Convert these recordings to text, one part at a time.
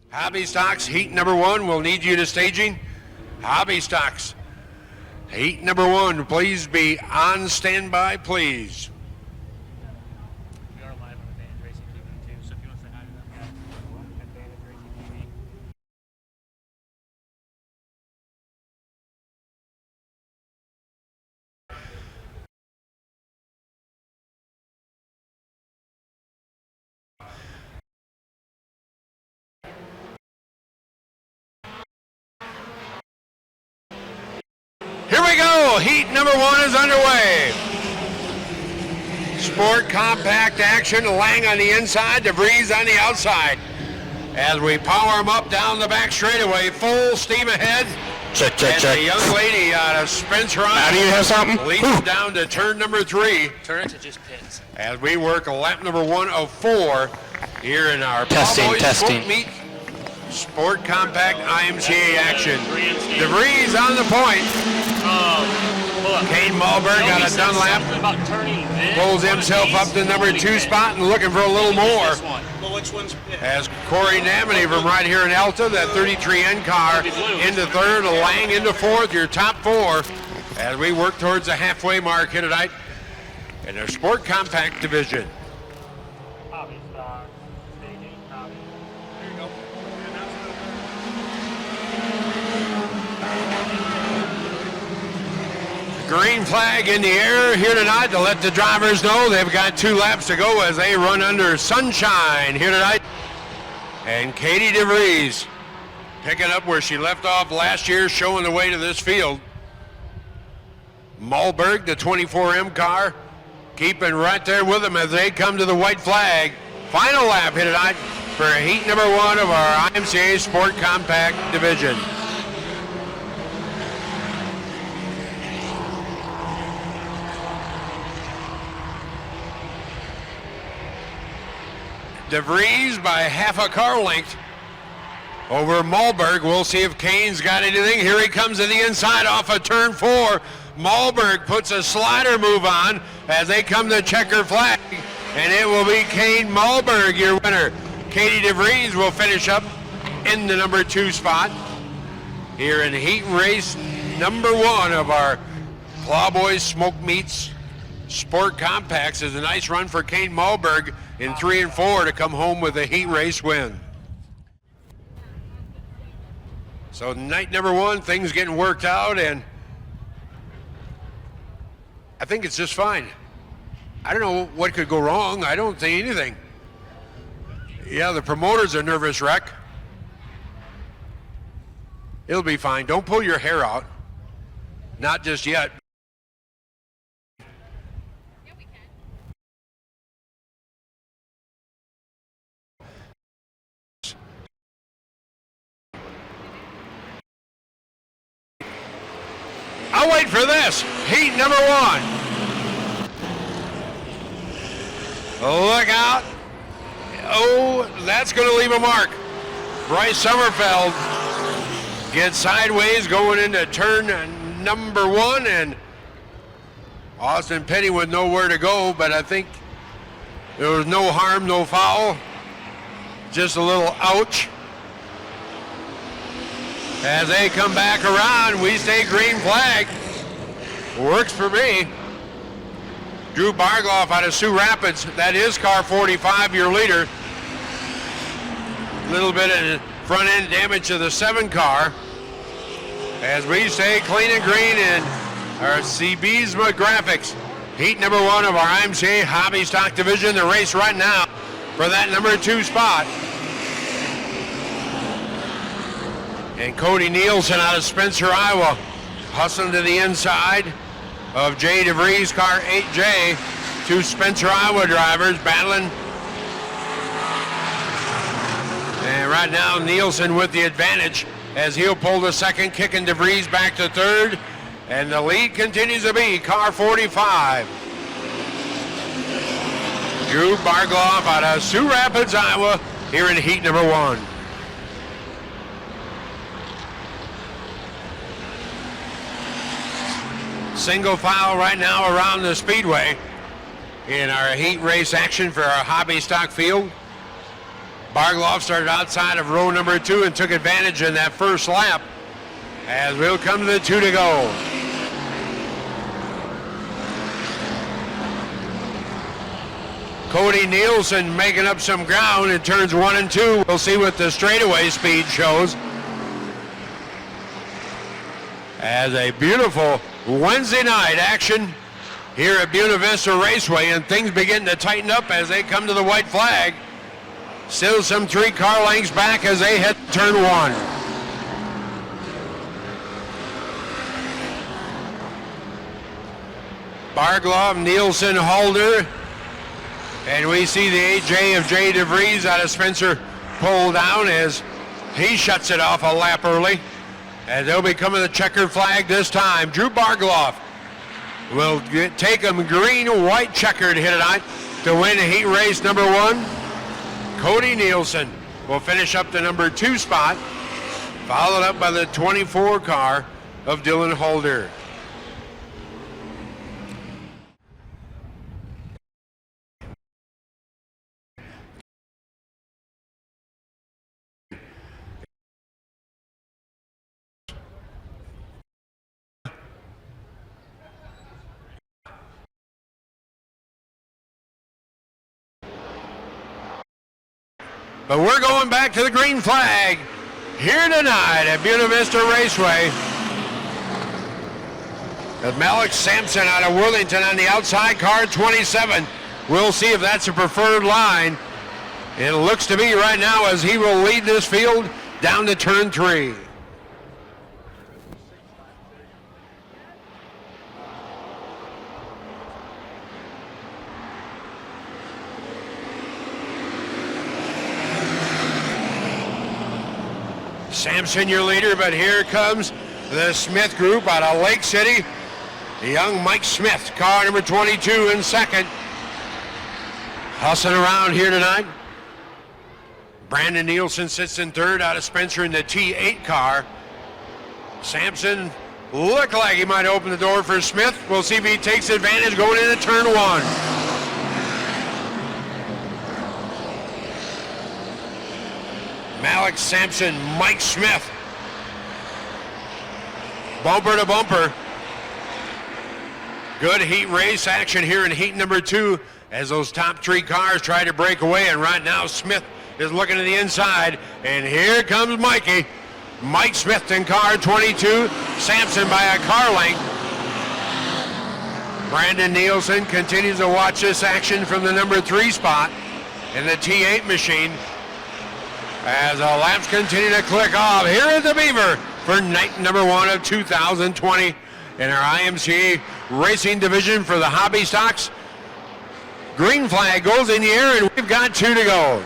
Hobby Stocks, heat number one, we'll need you to staging. Hobby Stocks, heat number one, please be on standby, please. We are live on Advantage Racing TV too, so if you want to say hi to them, yeah. Advantage Racing TV. Here we go, heat number one is underway. Sport compact action, Lang on the inside, DeVries on the outside. As we power them up down the back straightaway, full steam ahead. Check. The young lady out of Spencer Now, do you have something? leads down to turn number 3. Turn it to just pits. As we work lap number 1 of 4 here in our Testing. Smoke Meet Sport Compact IMCA action. DeVries on the point. Kane Malberg got a Dunlap. Pulls himself up to number 2 spot and looking for a little more. As Corey Namany from right here in Alta, that 33N car into third, Lang into fourth, your top 4 as we work towards the halfway mark here tonight in their Sport Compact division. Hobby Star, staging, hobby. There you go. Green flag in the air here tonight to let the drivers know they've got 2 laps to go as they run under sunshine here tonight. And Katie DeVries picking up where she left off last year, showing the way to this field. Malberg, the 24M car, keeping right there with them as they come to the white flag. Final lap here tonight for heat number 1 of our IMCA Sport Compact division. DeVries by half a car length over Malberg. We'll see if Kane's got anything. Here he comes to the inside off of turn 4. Malberg puts a slider move on as they come to checker flag, and it will be Kane Malberg, your winner. Katie DeVries will finish up in the number 2 spot here in heat race number 1 of our Plowboys Smoke Meets Sport Compacts. Is a nice run for Kane Malberg in 3 and 4 to come home with a heat race win. So night number 1, things getting worked out, and I think it's just fine. I don't know what could go wrong. I don't see anything. Yeah, the promoter's a nervous wreck. It'll be fine. Don't pull your hair out. Not just yet. I'll wait for this. Heat number 1. Look out. Oh, that's going to leave a mark. Bryce Sommerfeld gets sideways going into turn number 1, and Austin Petty with nowhere to go, but I think there was no harm, no foul. Just a little ouch. As they come back around, we stay green flag. Works for me. Drew Bargloff out of Sioux Rapids. That is car 45, your leader. A little bit of front end damage to the 7 car. As we stay clean and green in our CBSMA graphics. Heat number 1 of our IMCA Hobby Stock Division. The race right now for that number 2 spot. And Cody Nielsen out of Spencer, Iowa, hustling to the inside of Jay DeVries, car 8J. 2 Spencer, Iowa drivers battling. And right now, Nielsen with the advantage as he'll pull the second, kicking DeVries back to 3rd. And the lead continues to be car 45. Drew Bargloff out of Sioux Rapids, Iowa, here in heat number 1. Single file right now around the speedway in our heat race action for our hobby stock field. Bargloff started outside of row number 2 and took advantage in that first lap. As we'll come to the 2 to go. Cody Nielsen making up some ground in turns 1 and 2. We'll see what the straightaway speed shows. As a beautiful Wednesday night action here at Buena Vista Raceway, and things begin to tighten up as they come to the white flag. Still some 3 car lengths back as they head turn 1. Bargloff, Nielsen, Halder, and we see the AJ of Jay DeVries out of Spencer pull down as he shuts it off a lap early. And they'll be coming to the checkered flag this time. Drew Bargloff will take them green, white checkered here tonight to win heat race number 1. Cody Nielsen will finish up the number 2 spot, followed up by the 24 car of Dylan Halder. But we're going back to the green flag here tonight at Buena Vista Raceway. With Malik Sampson out of Worthington on the outside, car 27. We'll see if that's a preferred line. It looks to be right now as he will lead this field down to turn 3. Sampson your leader, but here comes the Smith group out of Lake City. The young Mike Smith, car number 22 in second. Hustling around here tonight. Brandon Nielsen sits in third out of Spencer in the T8 car. Sampson looked like he might open the door for Smith. We'll see if he takes advantage going into turn 1. Malik Sampson, Mike Smith. Bumper to bumper. Good heat race action here in heat number 2 as those top 3 cars try to break away, and right now Smith is looking to the inside, and here comes Mikey. Mike Smith in car 22, Sampson by a car length. Brandon Nielsen continues to watch this action from the number 3 spot in the T8 machine. As the laps continue to click off here at the Beaver for night number 1 of 2020 in our IMCA racing division for the hobby stocks. Green flag goes in the air, and we've got 2 to go.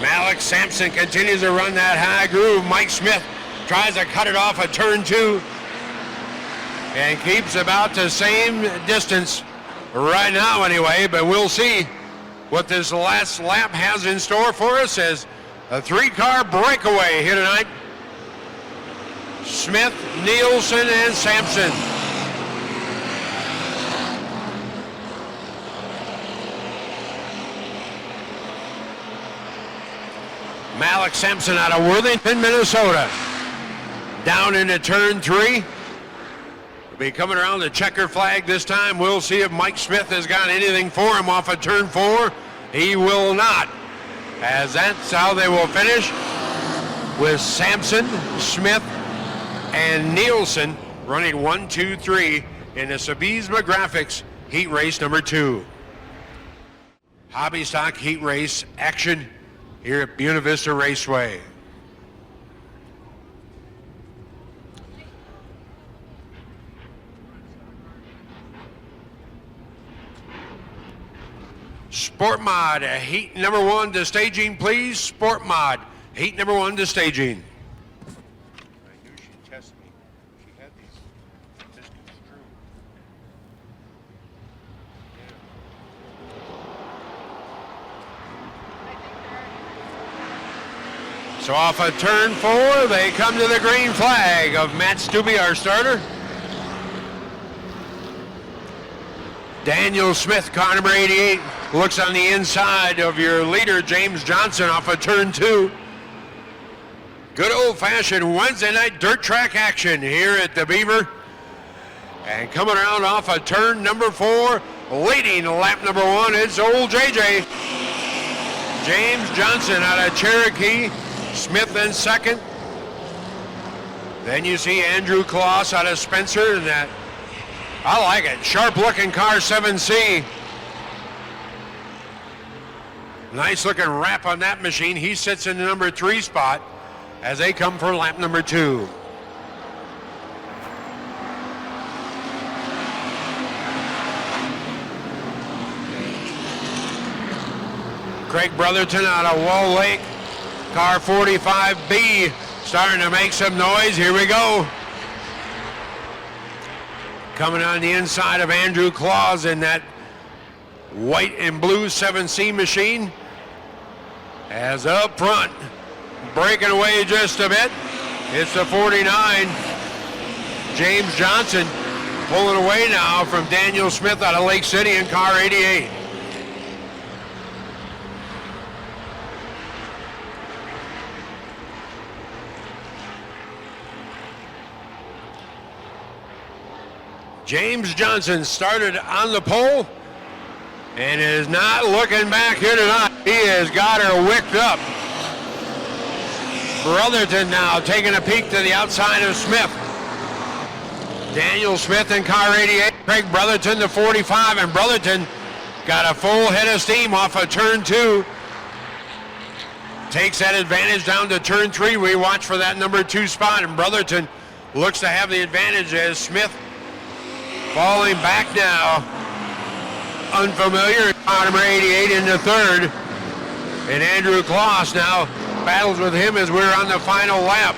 Malik Sampson continues to run that high groove. Mike Smith tries to cut it off at turn 2 and keeps about the same distance right now anyway, but we'll see what this last lap has in store for us as a 3-car breakaway here tonight. Smith, Nielsen, and Sampson. Malik Sampson out of Worthington, Minnesota. Down into turn 3. Will be coming around the checker flag this time. We'll see if Mike Smith has got anything for him off of turn 4. He will not, as that's how they will finish, with Sampson, Smith, and Nielsen running 1, 2, 3 in the Sabizma Graphics heat race number 2. Hobby stock heat race action here at Buena Vista Raceway. Sport Mod, heat number 1 to staging, please. Sport Mod, heat number 1 to staging. I knew she'd test me. She had these misconstrued. So off of turn 4, they come to the green flag of Matt Stubbe, our starter. Daniel Smith, car number 88, looks on the inside of your leader, James Johnson, off of turn 2. Good old-fashioned Wednesday night dirt track action here at the Beaver. And coming around off of turn number 4, leading lap number 1, it's old JJ. James Johnson out of Cherokee, Smith in second. Then you see Andrew Kloss out of Spencer, and that, I like it, sharp-looking car 7C. Nice looking wrap on that machine. He sits in the number 3 spot as they come for lap number 2. Craig Brotherton out of Wall Lake, car 45B, starting to make some noise. Here we go. Coming on the inside of Andrew Claus in that white and blue 7C machine. As up front, breaking away just a bit, it's the 49. James Johnson pulling away now from Daniel Smith out of Lake City in car 88. James Johnson started on the pole and is not looking back here tonight. He has got her wicked up. Brotherton now taking a peek to the outside of Smith. Daniel Smith in car 88, Craig Brotherton to 45, and Brotherton got a full head of steam off of turn 2. Takes that advantage down to turn 3. We watch for that number 2 spot, and Brotherton looks to have the advantage as Smith falling back now. Unfamiliar, number 88 in the 3rd. And Andrew Kloss now battles with him as we're on the final lap.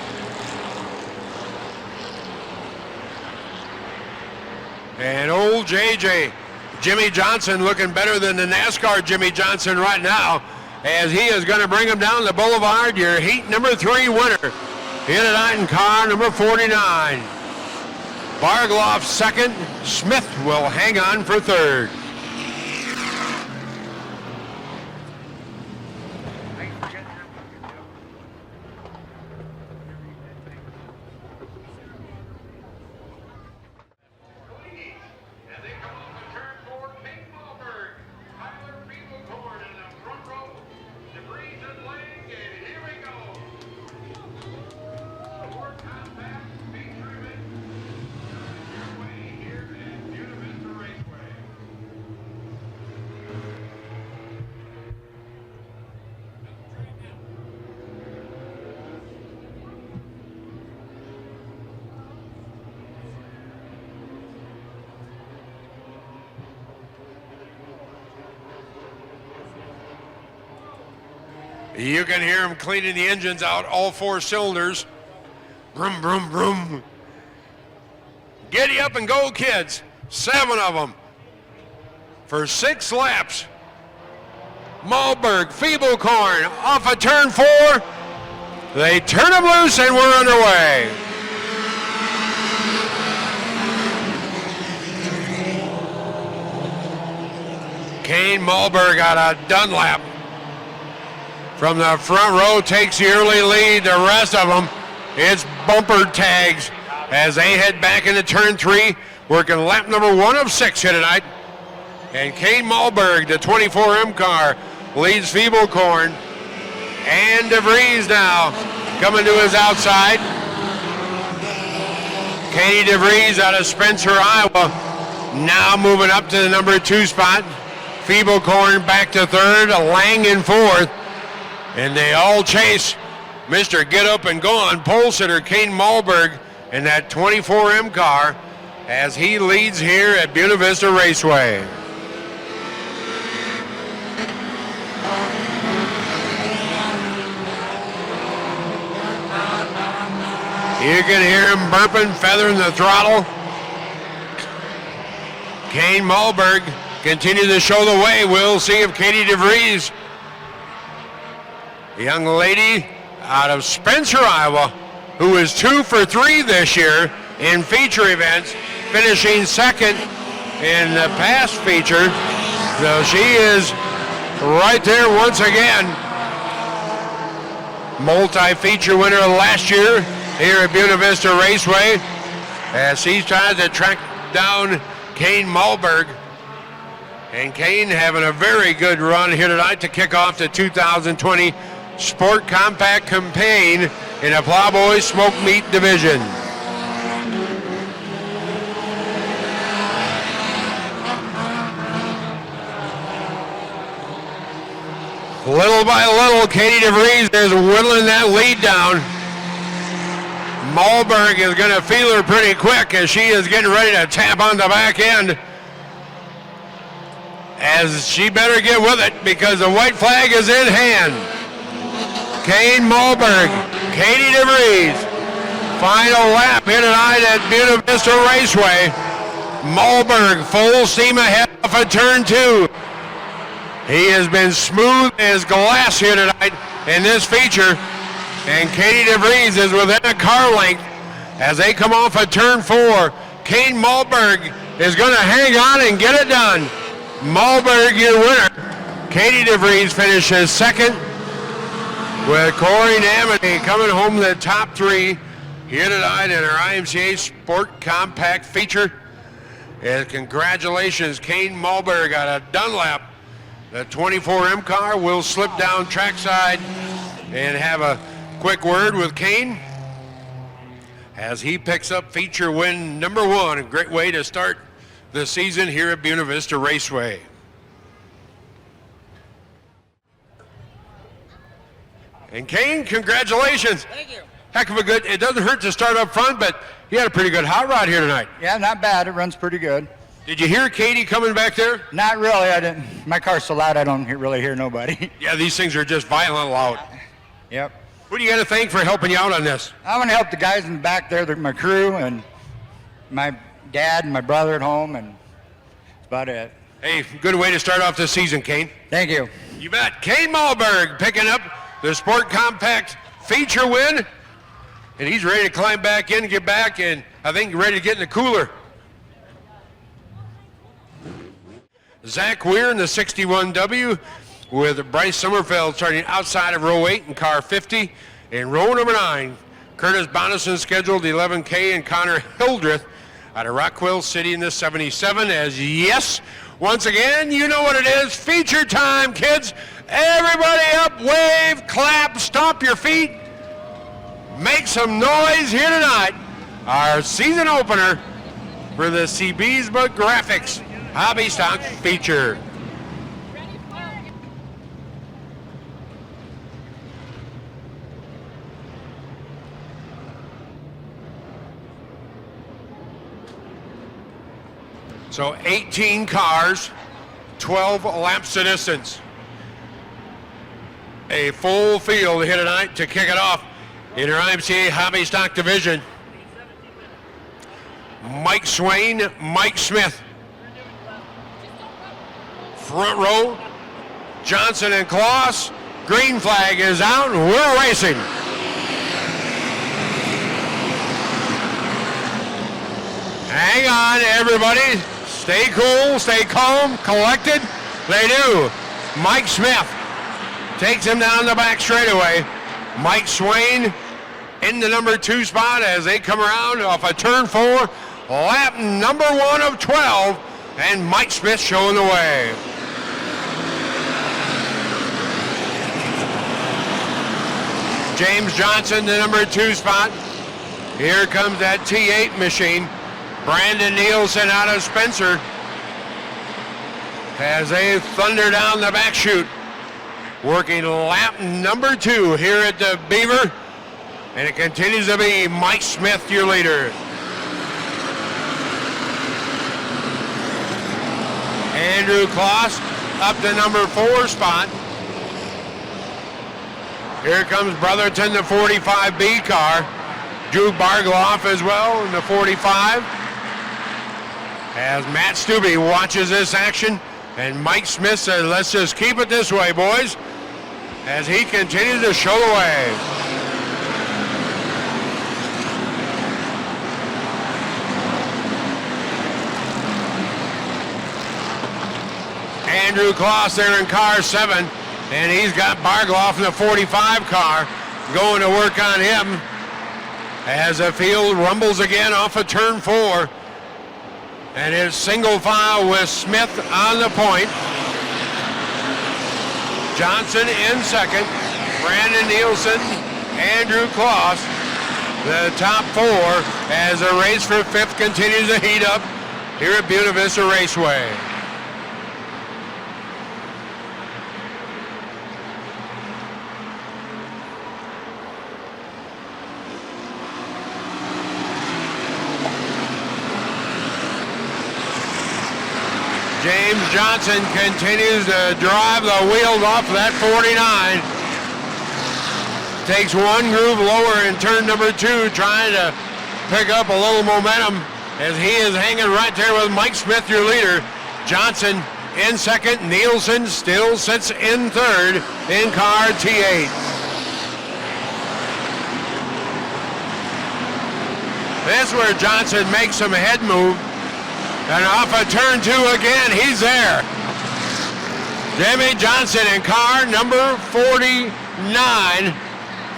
And old JJ, Jimmy Johnson, looking better than the NASCAR Jimmy Johnson right now, as he is going to bring him down the boulevard. Your heat number 3 winner here tonight in car number 49. Bargloff second, Smith will hang on for 3rd. You can hear them cleaning the engines out, all 4 cylinders. Vroom, vroom, vroom. Giddy up and go, kids. 7 of them for 6 laps. Malberg, Feeblecorn off of turn 4. They turn them loose and we're underway. Kane Malberg out of Dunlap from the front row takes the early lead. The rest of them, it's bumper tags as they head back into turn 3, working lap number 1 of 6 here tonight. And Kane Malberg, the 24M car, leads Feeblecorn. And DeVries now coming to his outside. Katie DeVries out of Spencer, Iowa, now moving up to the number 2 spot. Feeblecorn back to 3rd, Lang in 4th. And they all chase Mr. Get Up and Gone, pole sitter Kane Malberg in that 24M car as he leads here at Buena Vista Raceway. You can hear him burping, feathering the throttle. Kane Malberg continue to show the way. We'll see if Katie DeVries, a young lady out of Spencer, Iowa, who is 2 for 3 this year in feature events, finishing second in the past feature. So she is right there once again. Multi-feature winner last year here at Buena Vista Raceway, as he's trying to track down Kane Malberg. And Kane having a very good run here tonight to kick off the 2020 Sport Compact campaign in the Plowboy Smoke Meat Division. Little by little, Katie DeVries is whittling that lead down. Malberg is going to feel her pretty quick as she is getting ready to tap on the back end. As she better get with it because the white flag is in hand. Kane Malberg, Katie DeVries, final lap here tonight at Buena Vista Raceway. Malberg full steam ahead off of turn 2. He has been smooth as glass here tonight in this feature. And Katie DeVries is within a car length as they come off of turn 4. Kane Malberg is going to hang on and get it done. Malberg, your winner. Katie DeVries finishes second, with Corey Namity coming home the top 3 here tonight in our IMCA Sport Compact feature. And congratulations, Kane Malberg out of Dunlap. The 24M car will slip down trackside and have a quick word with Kane as he picks up feature win number 1. A great way to start the season here at Buena Vista Raceway. And Kane, congratulations. Thank you. Heck of a good, it doesn't hurt to start up front, but you had a pretty good hot rod here tonight. Yeah, not bad. It runs pretty good. Did you hear Katie coming back there? Not really. I didn't. My car's so loud I don't really hear nobody. Yeah, these things are just violent loud. Yep. Who do you got to thank for helping you out on this? I want to help the guys in the back there, my crew, and my dad and my brother at home, and that's about it. Hey, good way to start off the season, Kane. Thank you. You bet. Kane Malberg picking up the Sport Compact feature win, and he's ready to climb back in, get back, and I think ready to get in the cooler. Zach Weir in the 61W with Bryce Sommerfeld starting outside of row 8 in car 50. In row number 9, Curtis Bonison scheduled 11K and Connor Hildreth out of Rockwell City in the 77. As yes, once again, you know what it is. Feature time, kids. Everybody up, wave, clap, stomp your feet. Make some noise here tonight. Our season opener for the Cibisba Graphics Hobby Stock feature. So 18 cars, 12 laps to distance. A full field here tonight to kick it off in our IMCA Hobby Stock division. Mike Swain, Mike Smith. Front row, Johnson and Kloss. Green flag is out and we're racing. Hang on, everybody. Stay cool, stay calm, collected. They do. Mike Smith takes him down the back straightaway. Mike Swain in the number 2 spot as they come around off of turn 4. Lap number 1 of 12, and Mike Smith showing the way. James Johnson, the number 2 spot. Here comes that T8 machine. Brandon Nielsen out of Spencer as they thunder down the back chute. Working lap number 2 here at the Beaver. And it continues to be Mike Smith, your leader. Andrew Kloss up to number 4 spot. Here comes Brotherton, the 45B car. Drew Bargloff as well in the 45. As Matt Stubbe watches this action, and Mike Smith says, let's just keep it this way, boys, as he continues to show the way. Andrew Kloss there in car 7, and he's got Bargloff in the 45 car going to work on him as the field rumbles again off of turn 4. And it's single file with Smith on the point. Johnson in second, Brandon Nielsen, Andrew Kloss, the top 4 as the race for 5th continues to heat up here at Buena Vista Raceway. James Johnson continues to drive the wheels off of that 49. Takes one groove lower in turn number 2, trying to pick up a little momentum as he is hanging right there with Mike Smith, your leader. Johnson in second. Nielsen still sits in third in car T8. This is where Johnson makes some head move. And off of turn 2 again, he's there. Jimmy Johnson in car number 49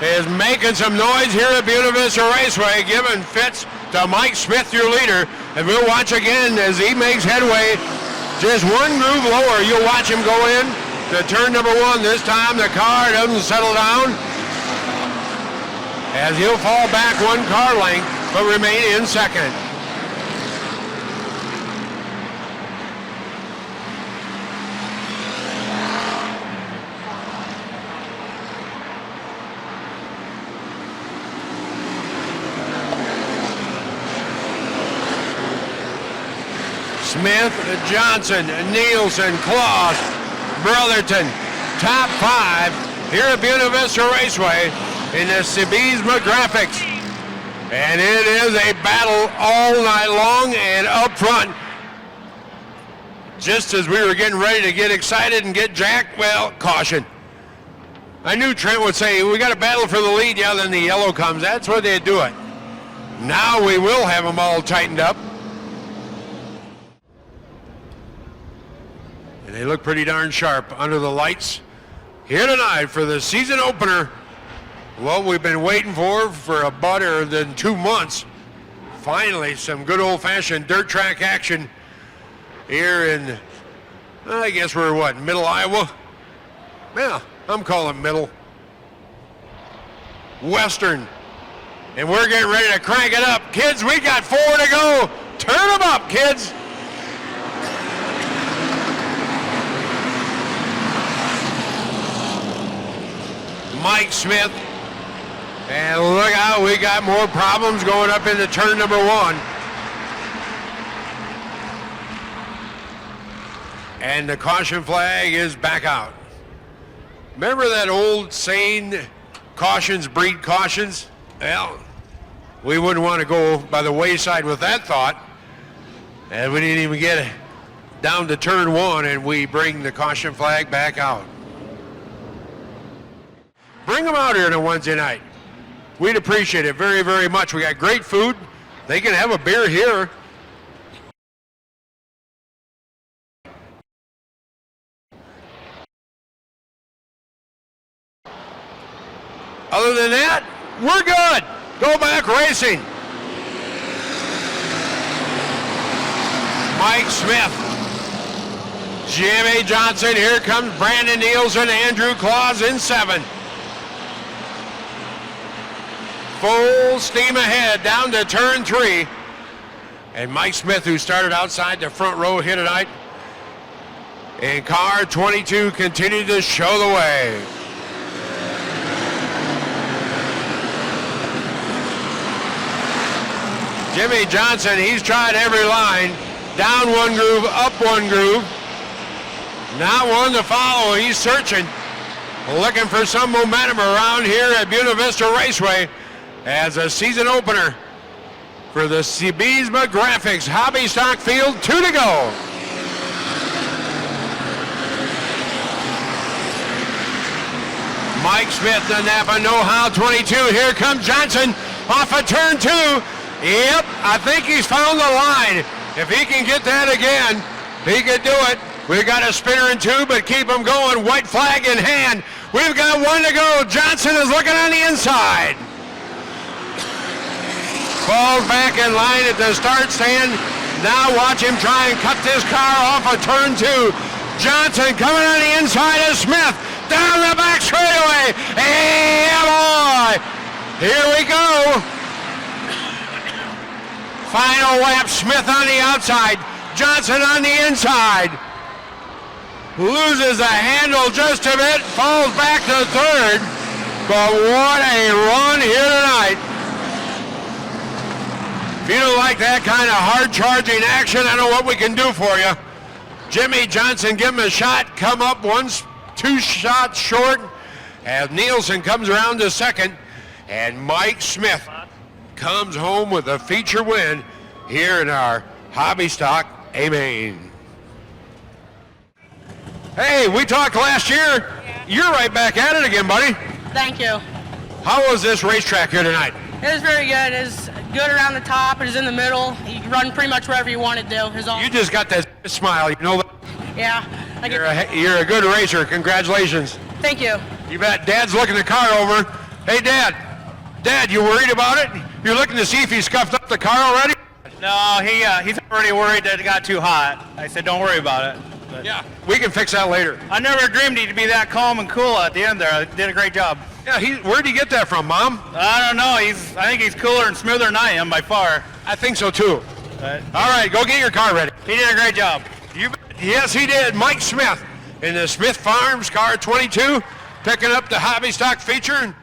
is making some noise here at Buena Vista Raceway, giving fits to Mike Smith, your leader. And we'll watch again as he makes headway just one groove lower. You'll watch him go in to turn number 1. This time the car doesn't settle down as he'll fall back one car length but remain in second. Smith, Johnson, Nielsen, Kloss, Brotherton, top 5 here at Buena Vista Raceway in the Sibizma Graphics. And it is a battle all night long and up front. Just as we were getting ready to get excited and get jacked, well, caution. I knew Trent would say, we got a battle for the lead, yeah, then the yellow comes. That's where they do it. Now we will have them all tightened up. And they look pretty darn sharp under the lights here tonight for the season opener. What we've been waiting for about better than 2 months. Finally, some good old-fashioned dirt track action here in, I guess we're what, middle Iowa? Yeah, I'm calling middle. Western. And we're getting ready to crank it up. Kids, we got 4 to go. Turn them up, kids. Mike Smith, and look out, we got more problems going up into turn number 1. And the caution flag is back out. Remember that old saying, cautions breed cautions? Well, we wouldn't want to go by the wayside with that thought. And we didn't even get down to turn 1 and we bring the caution flag back out. Bring them out here on a Wednesday night. We'd appreciate it very, very much. We got great food. They can have a beer here. Other than that, we're good. Go back racing. Mike Smith. Jimmy Johnson. Here comes Brandon Nielsen. Andrew Kloss in 7. Full steam ahead down to turn 3. And Mike Smith, who started outside the front row here tonight, in car 22, continued to show the way. Jimmy Johnson, he's tried every line. Down one groove, up one groove. Not one to follow. He's searching, looking for some momentum around here at Buena Vista Raceway as a season opener for the Sibizma Graphics Hobby Stock Field. 2 to go. Mike Smith, the Napa know-how 22. Here comes Johnson off of turn 2. Yep, I think he's found the line. If he can get that again, he could do it. We've got a spinner in two, but keep them going. White flag in hand. We've got one to go. Johnson is looking on the inside. Falls back in line at the start stand. Now watch him try and cut this car off of turn two. Johnson coming on the inside of Smith. Down the back straightaway. Hey, boy. Here we go. Final lap. Smith on the outside. Johnson on the inside. Loses the handle just a bit. Falls back to third. But what a run here tonight. If you don't like that kind of hard-charging action, I don't know what we can do for you. Jimmy Johnson, give him a shot, come up two shots short as Nielsen comes around to second, and Mike Smith comes home with a feature win here in our hobby stock A-Main. Hey, we talked last year. You're right back at it again, buddy. Thank you. How was this racetrack here tonight? It was very good. It was good around the top. It was in the middle. You can run pretty much wherever you want to do. It was all. You just got that smile, you know that? Yeah. You're a good racer. Congratulations. Thank you. You bet. Dad's looking the car over. Hey, Dad. Dad, you worried about it? You're looking to see if he scuffed up the car already? No, he's already worried that it got too hot. I said, don't worry about it. But Yeah, we can fix that later. I never dreamed he'd be that calm and cool at the end there. He did a great job. Yeah, where'd he get that from, Mom? I don't know. I think he's cooler and smoother than I am by far. I think so, too. But All right, go get your car ready. he did a great job. Yes, he did. Mike Smith in the Smith Farms car 22, picking up the hobby stock feature.